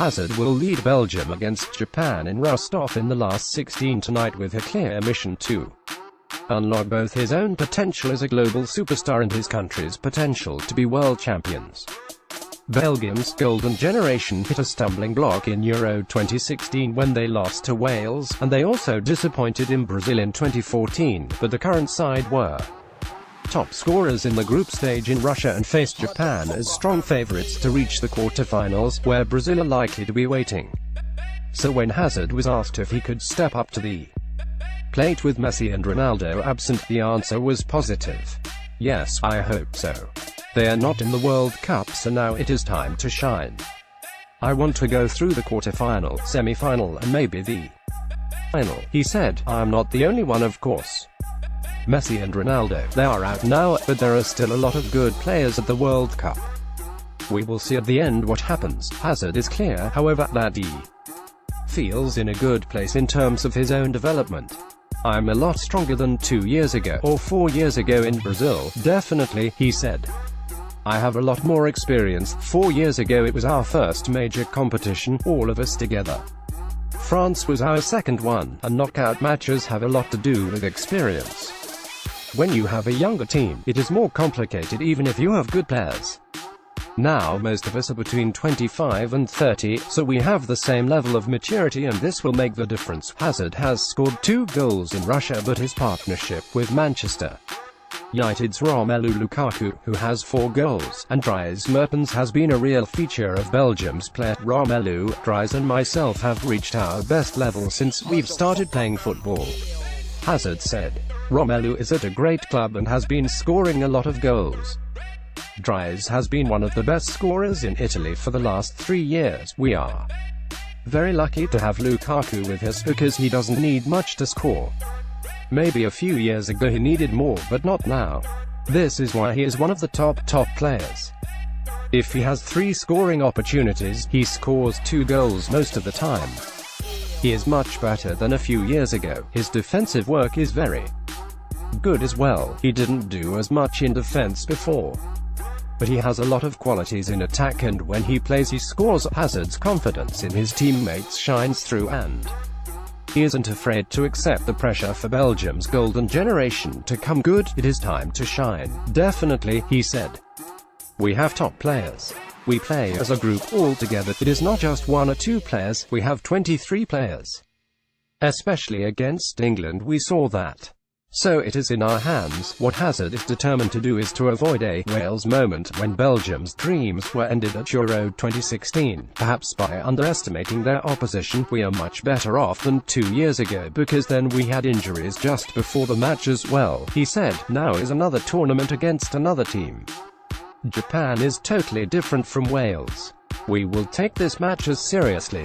Hazard will lead Belgium against Japan in Rostov in the last 16 tonight with a clear mission to unlock both his own potential as a global superstar and his country's potential to be world champions. Belgium's golden generation hit a stumbling block in Euro 2016 when they lost to Wales, and they also disappointed in Brazil in 2014, but the current side were top scorers in the group stage in Russia and faced Japan as strong favourites to reach the quarter-finals, where Brazil are likely to be waiting. So when Hazard was asked if he could step up to the plate with Messi and Ronaldo absent, the answer was positive. Yes, I hope so. They are not in the World Cup, so now it is time to shine. I want to go through the quarter-final, semi-final and maybe the final, he said. I'm not the only one, of course. Messi and Ronaldo, they are out now, but there are still a lot of good players at the World Cup. We will see at the end what happens. Hazard is clear, however, that he feels in a good place in terms of his own development. I'm a lot stronger than 2 years ago, or 4 years ago in Brazil, definitely, he said. I have a lot more experience. 4 years ago it was our first major competition, all of us together. France was our second one, and knockout matches have a lot to do with experience. When you have a younger team, it is more complicated even if you have good players. Now most of us are between 25 and 30, so we have the same level of maturity and this will make the difference. Hazard has scored 2 goals in Russia, but his partnership with Manchester United's Romelu Lukaku, who has 4 goals, and Dries Mertens has been a real feature of Belgium's player. Romelu, Dries and myself have reached our best level since we've started playing football, Hazard said. Romelu is at a great club and has been scoring a lot of goals. Dries has been one of the best scorers in Italy for the last 3 years. We are very lucky to have Lukaku with us because he doesn't need much to score. Maybe a few years ago he needed more, but not now. This is why he is one of the top players. If he has 3 scoring opportunities, he scores 2 goals most of the time. He is much better than a few years ago. His defensive work is very good as well. He didn't do as much in defense before, but he has a lot of qualities in attack, and when he plays he scores. Hazard's confidence in his teammates shines through, and he isn't afraid to accept the pressure for Belgium's golden generation to come good. It is time to shine. Definitely, he said. We have top players. We play as a group, all together. It is not just 1 or 2 players, we have 23 players. Especially against England we saw that. So it is in our hands. What Hazard is determined to do is to avoid a Wales moment when Belgium's dreams were ended at Euro 2016. Perhaps by underestimating their opposition, we are much better off than 2 years ago because then we had injuries just before the match as well, he said. Now is another tournament against another team. Japan is totally different from Wales. We will take this match as seriously